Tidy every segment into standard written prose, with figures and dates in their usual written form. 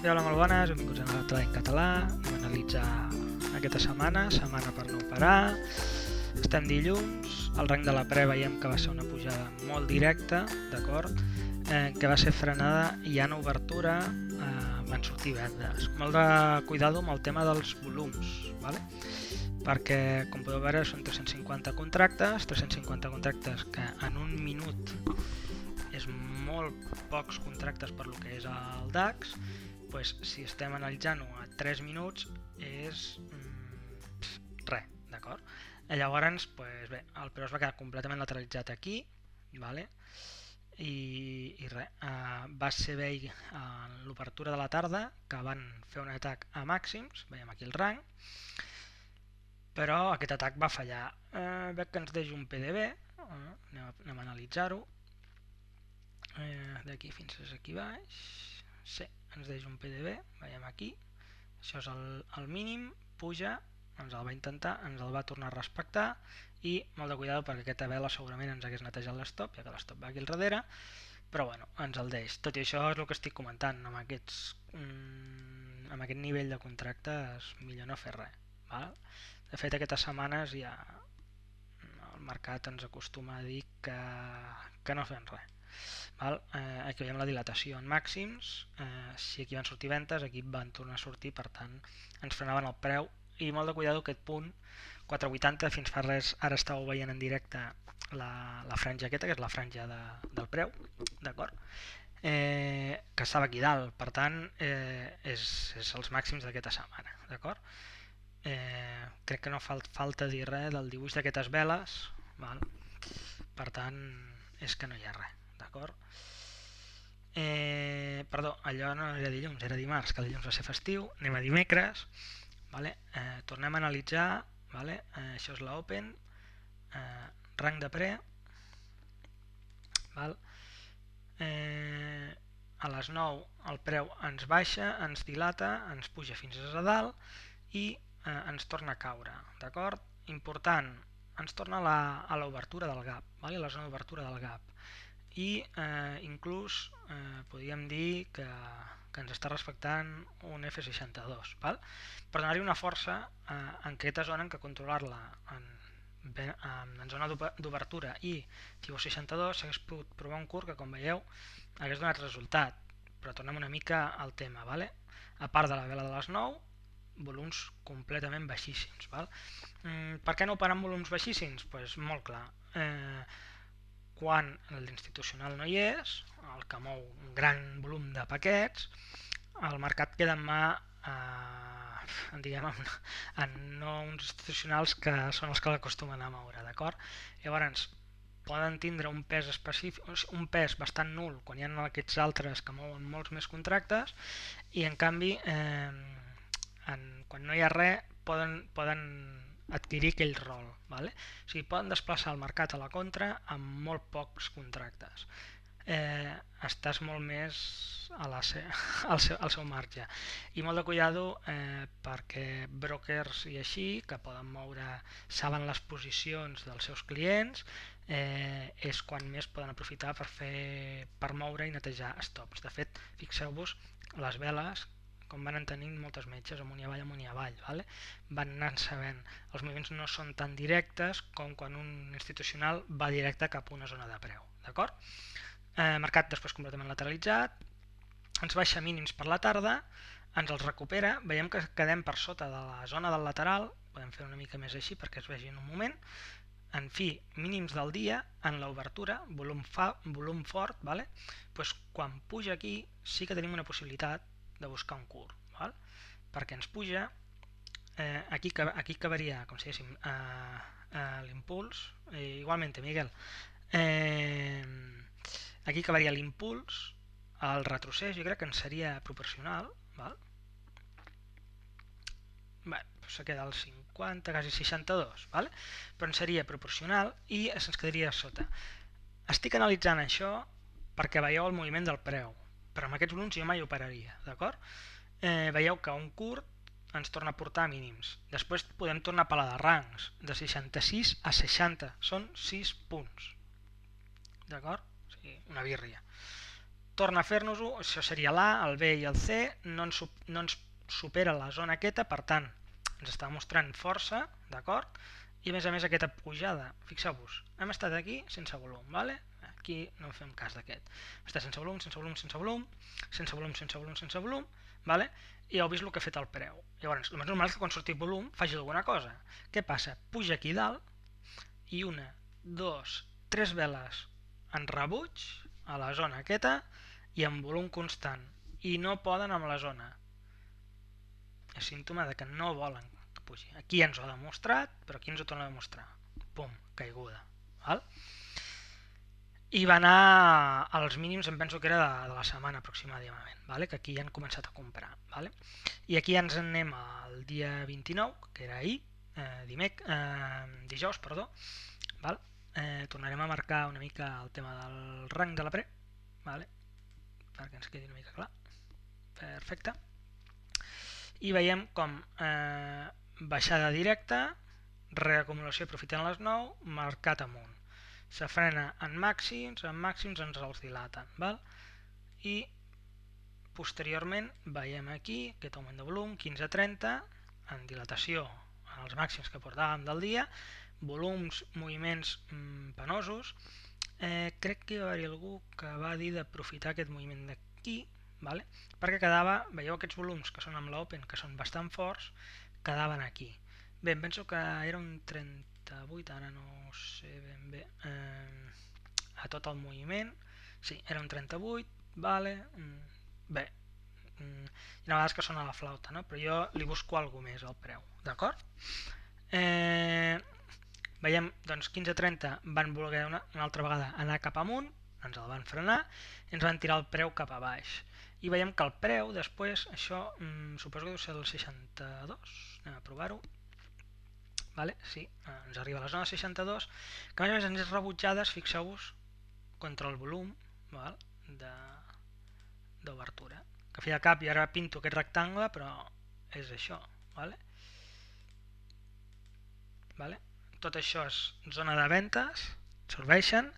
Bé, hola, molt bones, benvinguts a Nota en català. Anem a analitzar aquesta setmana per no parar. Estem dilluns, el rang de la pre veiem que va ser una pujada molt directa, d'acord? Que va ser frenada i en obertura van sortir vendes. Molt de cuidado amb el tema dels volums, ¿vale? Perquè, com podeu veure, són 350 contractes que en un minut és molt pocs contractes per lo que és el DAX. Pues, si estem analitzant-ho a 3 minuts és res, d'acord? Llavors, pues, bé, el preu es va quedar completament lateralitzat aquí, ¿vale? i res, va ser bé en l'obertura de la tarda que van fer un atac a màxims, veiem aquí el rang, però aquest atac va fallar. Veig que ens deixa un PDB, anem a analitzar-ho, d'aquí fins aquí baix, sí, ens deixa un PDB, veiem aquí, això és el mínim, puja, ens el va intentar, ens el va tornar a respectar i molt de cuidado perquè aquesta vela segurament ens hagués netejat l'estop, ja que l'estop va aquí al darrere, però bueno, ens el deix. Tot i això és el que estic comentant, amb aquest nivell de contractes millor no fer res. Val? De fet, aquestes setmanes ja el mercat ens acostuma a dir que no fem res. Val? Aquí veiem la dilatació en màxims, si aquí van sortir ventes, aquí van tornar a sortir, per tant ens frenaven el preu i molt de cuidado aquest punt 4,80, fins fa res ara estàveu veient en directe la franja aquesta, que és la franja del preu, d'acord? Que estava aquí dalt, per tant és els màxims d'aquesta setmana, d'acord? Crec que no falta dir res del dibuix d'aquestes veles, val? Per tant és que no hi ha res, d'acord? Perdó, allò no era dilluns, era dimarts, que el dilluns va ser festiu, anem a dimecres, vale? Tornem a analitzar, vale? Això és l'open, rang de pre, val? A les 9 el preu ens baixa, ens dilata, ens puja fins a dalt i ens torna a caure, d'acord? Important, ens torna a l'obertura del gap, vale? A la zona d'obertura del gap, i inclús podríem dir que ens està respectant un F62, val? Per donar-hi una força en aquesta zona, en què controlar-la en zona d'obertura i tipus 62 s'hagués pogut provar un curt que, com veieu, hagués donat resultat, però tornem una mica al tema, vale? A part de la vela de les 9, volums completament baixíssims, val? Per què no operar amb volums baixíssims? Pues molt clar, quan l'institucional no hi és, el que mou un gran volum de paquets, el mercat queda en mà diguem, en no uns institucionals que són els que l'acostumen a moure, d'acord? Llavors, poden tindre un pes específic, un pes bastant nul quan hi ha aquests altres que mouen molts més contractes, i en canvi quan no hi ha res poden adquirir aquell rol, vale? O sigui, poden desplaçar el mercat a la contra amb molt pocs contractes. Estàs molt més al seu marge, i molt de cuidado perquè brokers i així, que poden moure, saben les posicions dels seus clients, és quan més poden aprofitar per moure i netejar stops. De fet, fixeu-vos les veles com van tenint moltes metges amunt i avall, vale? Van anant sabent, els moviments no són tan directes com quan un institucional va directe cap a una zona de preu, d'acord? Mercat després completament lateralitzat, ens baixa mínims per la tarda, ens els recupera, veiem que quedem per sota de la zona del lateral, podem fer una mica més així perquè es vegi en un moment, en fi, mínims del dia, en l'obertura, volum fort, vale? Pues quan puja aquí sí que tenim una possibilitat de buscar un curt, val? Perquè ens puja, aquí acabaria, com si diguéssim, l'impuls, igualment, Miguel, aquí acabaria l'impuls, el retrocés jo crec que ens seria proporcional, val? Bé, se queda al 50, quasi 62, val? Però ens seria proporcional i ens quedaria a sota. Estic analitzant això perquè veieu el moviment del preu, però amb aquests volums jo mai operaria, d'acord? Veieu que un curt ens torna a portar mínims. Després podem tornar a pelar de rangs, de 66 a 60, són 6 punts, d'acord? O sigui, una birria. torna a fer-nos-ho, això seria l'A, el B i el C, no ens supera la zona aquesta, per tant, ens està mostrant força, d'acord? I a més aquesta pujada, fixeu-vos, hem estat aquí sense volum, ¿vale? Aquí no fem cas d'aquest. Està sense volum, sense volum, sense volum, sense volum, sense volum, sense volum, ¿vale? I heu vist el que ha fet el preu. Llavors, el més normal és que quan surti volum faci alguna cosa. Què passa? Puja aquí dalt i 1, 2, 3 veles en rebuig a la zona aquesta i amb volum constant. I no poden amb la zona. És símptoma de que no volen que pugi. Aquí ens ho ha demostrat, però aquí ens ho torna a demostrar. Pum, caiguda. Val? I va anar als mínims, em penso que era de la setmana aproximadament, vale? Que aquí ja han començat a comprar. Vale? I aquí ens en anem al dia 29, que era ahir, dijous, perdó. Val? Tornarem a marcar una mica el tema del rang de la pre, vale? Perquè ens quedi una mica clar. Perfecte. I veiem com baixada directa, reacumulació aprofitant les 9, mercat amunt. Se frena en màxims ens els dilaten. Val? I posteriorment veiem aquí aquest augment de volum, 15-30, en dilatació en els màxims que portàvem del dia, volums, moviments penosos. Crec que hi va haver algú que va dir d'aprofitar aquest moviment d'aquí, vale? Perquè quedava, veieu aquests volums que són amb l'Open, que són bastant forts, quedaven aquí. Bé, em penso que era un 38, ara no sé ben bé, a tot el moviment, sí, era un 38, vale, bé, hi ha vegades que són a la flauta, no? Però jo li busco alguna més al preu, d'acord? Veiem, doncs 15-30 van voler una altra vegada anar cap amunt, ens el van frenar i ens van tirar el preu cap a baix. I veiem que el preu, després, això suposo que deu ser el 62, anem a provar-ho. Vale? Sí, ens arriba a la zona 62, que a més ens és rebutjades, fixeu-vos, contra el volum, val? D'obertura. Que feia cap i ara pinto aquest rectangle, però és això. Vale? Vale? Tot això és zona de ventes, serveixen,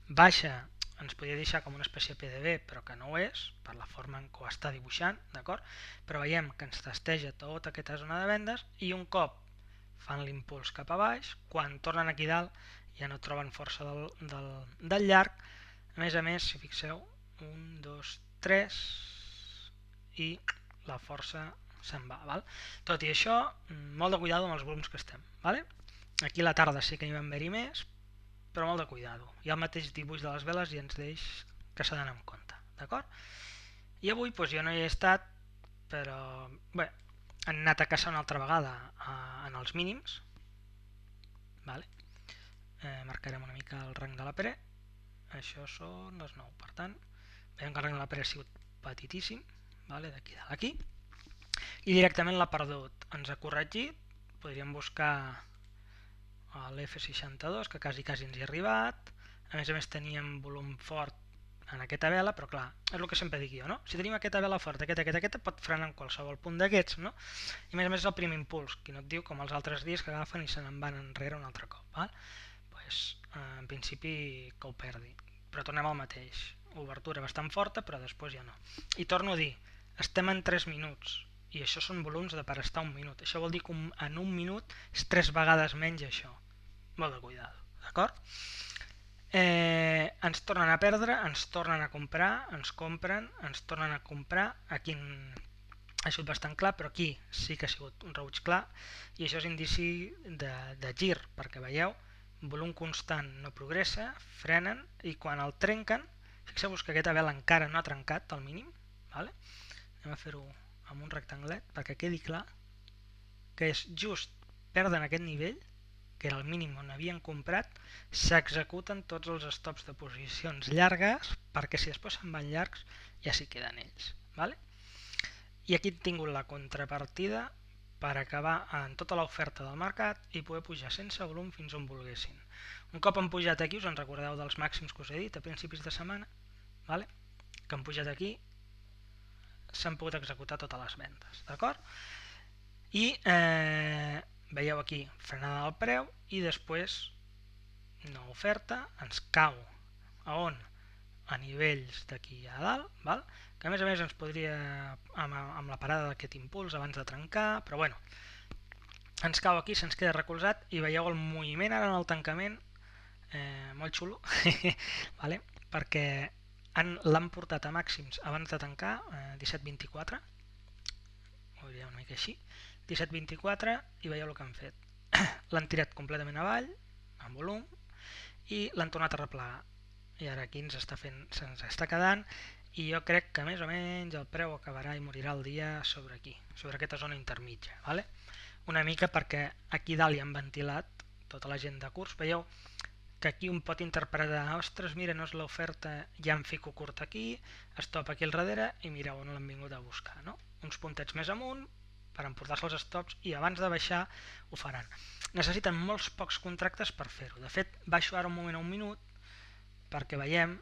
baixa, ens podria deixar com una espècie de PDB, però que no ho és, per la forma en què ho està dibuixant, d'acord? Però veiem que ens testeja tota aquesta zona de vendes i un cop fan l'impuls cap a baix, quan tornen aquí dalt ja no troben força del llarg, a més, si fixeu, 1, 2, 3 i la força se'n va. Val? Tot i això, molt de cuidado amb els volums que estem. Vale? Aquí a la tarda sí que hi van haver-hi més, però molt de cuidado. Hi ha el mateix dibuix de les veles i ens deix que s'ha d'anar amb compte. D'acord? I avui doncs, jo no hi he estat, però bé, han anat a caçar una altra vegada en els mínims. Vale? Marcarem una mica el rang de la pre. Això són les 9, per tant, veiem que el rang de la pre ha sigut petitíssim, vale? D'aquí dalt aquí, i directament l'ha perdut. Ens ha corregit, podríem buscar l'F62, que quasi ens hi ha arribat. A més teníem volum fort en aquesta vela, però clar, és el que sempre dic jo, no? Si tenim aquesta vela forta, aquesta, pot frenar en qualsevol punt d'aquests, no? I a més és el primer impuls, que no et diu com els altres dies que agafen i se n'en van enrere un altre cop, val? Pues, en principi que ho perdi, però tornem al mateix, obertura bastant forta, però després ja no. I torno a dir, estem en 3 minuts, i això són volums de per estar un minut, això vol dir que en un minut és 3 vegades menys això, molt de cuidado, d'acord? Ens tornen a perdre, ens tornen a comprar, ens compren, ens tornen a comprar, aquí ha sigut bastant clar, però aquí sí que ha sigut un rebuig clar, i això és indici de gir, perquè veieu, volum constant no progressa, frenen, i quan el trenquen, fixeu-vos que aquesta vela encara no ha trencat el mínim, vale? Anem a fer-ho amb un rectanglet, perquè quedi clar que és just perden aquest nivell, que era el mínim on havien comprat, s'executen tots els stops de posicions llargues, perquè si després se'n van llargs ja s'hi queden ells. Vale? I aquí he tingut la contrapartida per acabar en tota l'oferta del mercat i poder pujar sense volum fins on volguessin. Un cop han pujat aquí, us en recordeu dels màxims que us he dit a principis de setmana, vale? Que han pujat aquí, s'han pogut executar totes les vendes, d'acord? I veieu aquí frenada del preu i després nova oferta, ens cau a on? a nivells d'aquí a dalt, val? Que a més ens podria, amb la parada d'aquest impuls abans de trencar, però bueno, ens cau aquí, se'ns queda recolzat i veieu el moviment ara en el tancament, molt xulo, vale? Perquè l'han portat a màxims abans de tancar, 17.24, ho diria una mica així, 17.24 i veieu el que han fet. L'han tirat completament avall, en volum, i l'han tornat a replegar. I ara aquí se'ns està quedant, i jo crec que més o menys el preu acabarà i morirà el dia sobre aquí, sobre aquesta zona intermitja, vale? Una mica perquè aquí dalt hi han ventilat tota la gent de curs, veieu que aquí un pot interpretar, ostres, mira, no és l'oferta, ja em fico curt aquí, stop aquí al darrere i mireu on l'han vingut a buscar, no? Uns puntets més amunt per emportar-se els stops i abans de baixar ho faran. Necessiten molts pocs contractes per fer-ho. De fet, baixo ara un moment a un minut perquè veiem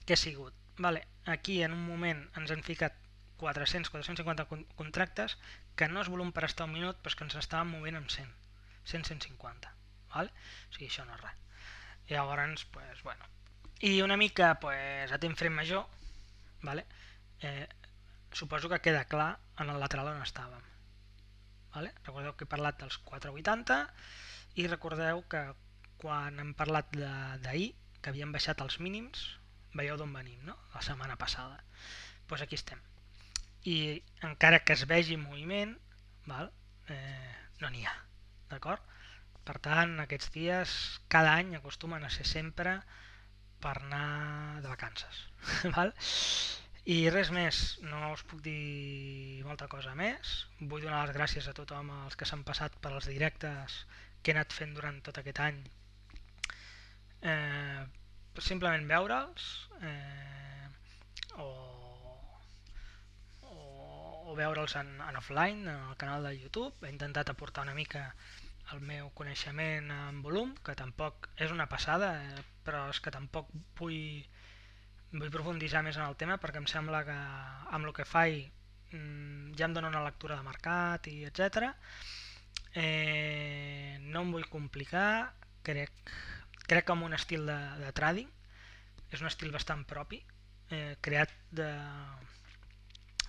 què ha sigut. Vale, aquí en un moment ens han ficat 400-450 contractes que no és volum per estar un minut, però que ens estàvem movent amb 100-150. Vale? O sigui, això no és res. I llavors, pues, bueno. I una mica pues, a temps frame major, vale? Suposo que queda clar en el lateral on estàvem. Vale? Recordeu que he parlat dels 4,80 i recordeu que quan hem parlat d'ahir, que havíem baixat els mínims, veieu d'on venim, no? La setmana passada. Doncs aquí estem. I encara que es vegi moviment, val? No n'hi ha, d'acord? Per tant, aquests dies, cada any acostumen a ser sempre per anar de vacances. Val? I res més, no us puc dir molta cosa més. Vull donar les gràcies a tothom els que s'han passat per als directes que he anat fent durant tot aquest any. Simplement veure'ls o veure'ls en offline, en el canal de YouTube. He intentat aportar una mica el meu coneixement en volum, que tampoc és una passada, però és que tampoc vull profunditzar més en el tema perquè em sembla que amb el que faig ja em dona una lectura de mercat i etc. No em vull complicar, crec que amb un estil de trading és un estil bastant propi, creat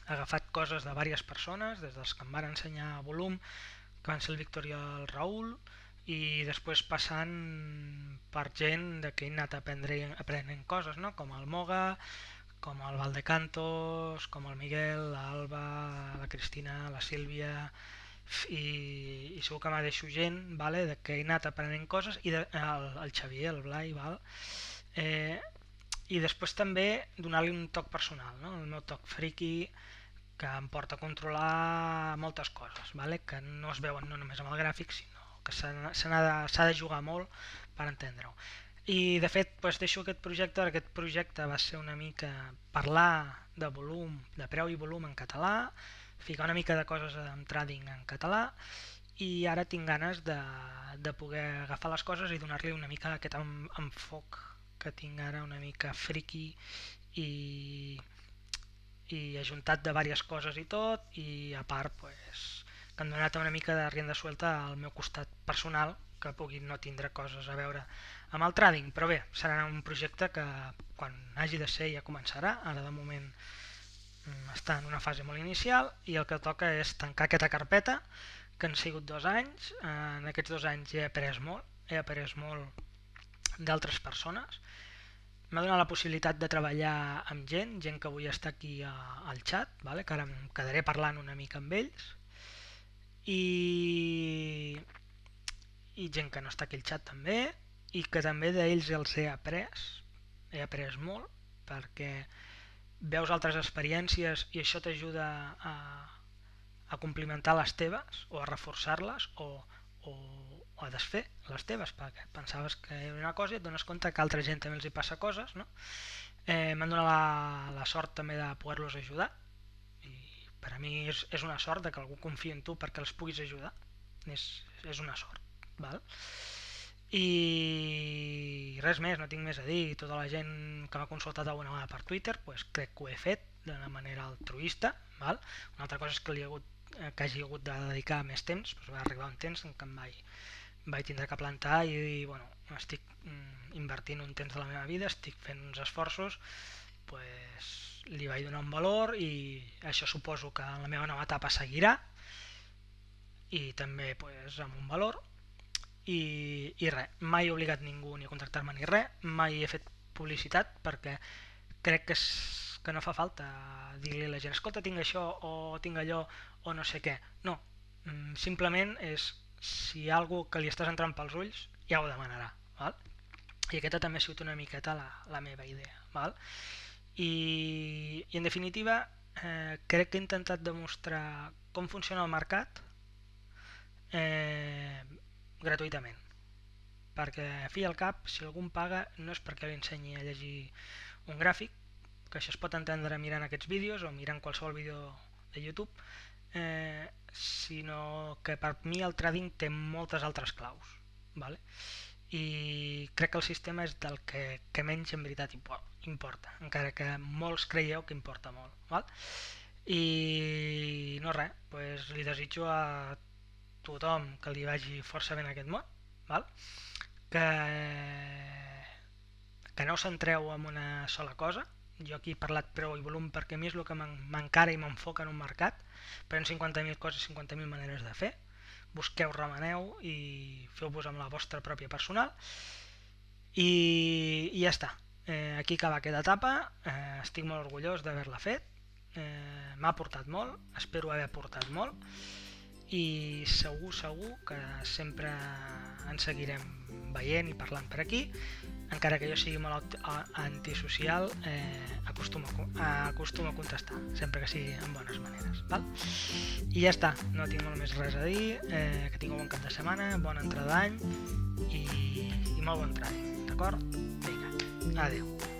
agafat coses de diverses persones, des dels que em van ensenyar volum, que van ser el Víctor i el Raül, i després passant per gent que he anat aprenent coses, no? Com el Moga, com el Valdecantos, com el Miguel, l'Alba, la Cristina, la Sílvia, i segur que m'ha deixat gent, vale? De que he anat aprenent coses, i el Xavier, el Blai, val? I després també donar-li un toc personal, no? El meu toc friki, que em porta a controlar moltes coses, vale? Que no es veuen no només amb el gràfic, sinó que s'ha de jugar molt per entendre-ho. I de fet doncs, deixo aquest projecte. Aquest projecte va ser una mica parlar de volum, de preu i volum en català, ficar una mica de coses en trading en català, i ara tinc ganes de poder agafar les coses i donar-li una mica aquest enfoc que tinc ara, una mica friki i ajuntat de diverses coses i tot, i a part pues, que han donat una mica de rienda suelta al meu costat personal, que pugui no tindre coses a veure amb el trading, però bé, serà un projecte que quan hagi de ser ja començarà. Ara de moment està en una fase molt inicial i el que toca és tancar aquesta carpeta, que han sigut 2 anys. En aquests 2 anys he après molt d'altres persones. M'ha donat la possibilitat de treballar amb gent que avui està aquí al xat, vale? Que ara em quedaré parlant una mica amb ells, i gent que no està aquí al xat també, i que també d'ells els he après molt, perquè veus altres experiències i això t'ajuda a complementar les teves o a reforçar-les o a desfer les teves, perquè pensaves que era una cosa i et dones compte que a altra gent també els hi passa coses, no? M'han donat la sort també de poder-los ajudar, i per a mi és una sort que algú confiï en tu perquè els puguis ajudar, és una sort, val? I res més, no tinc més a dir. Tota la gent que m'ha consultat alguna vegada per Twitter, pues crec que ho he fet d'una manera altruista, val? Una altra cosa és que hagi hagut de dedicar més temps, doncs va arribar un temps en què em vaig tindre que plantar i dir, bueno, estic invertint un temps de la meva vida, estic fent uns esforços, pues, li vaig donar un valor i això suposo que en la meva nova etapa seguirà i també pues, amb un valor i res, mai he obligat ningú ni a contactar-me ni res, mai he fet publicitat perquè crec que no fa falta dir-li a la gent escolta tinc això o tinc allò o no sé què, no, simplement és si hi ha algú que li estàs entrant pels ulls ja ho demanarà, val? I aquesta també ha sigut una miqueta la meva idea, val? I en definitiva crec que he intentat demostrar com funciona el mercat gratuïtament, perquè a fi al cap si algú em paga no és perquè li ensenyi a llegir un gràfic, que això es pot entendre mirant aquests vídeos o mirant qualsevol vídeo de YouTube, sinó que per mi el trading té moltes altres claus, vale? I crec que el sistema és del que menys en veritat importa, encara que molts creieu que importa molt, val? I no res, pues li desitjo a tothom que li vagi força bé en aquest món, val? Que no us centreu en una sola cosa. Jo aquí he parlat preu i volum perquè a mi és el que m'encara i m'enfoca en un mercat, però en 50.000 coses, 50.000 maneres de fer. Busqueu, remeneu i feu-vos amb la vostra pròpia personal i ja està. Aquí acaba aquesta etapa, estic molt orgullós d'haver-la fet, m'ha aportat molt, espero haver aportat molt i segur que sempre ens seguirem veient i parlant per aquí, encara que jo sigui molt antisocial, acostumo a contestar, sempre que sigui en bones maneres, val? I ja està, no tinc molt més res a dir, que tingueu bon cap de setmana, bona entrada d'any i molt bon trading, d'acord? Vinga, adeu.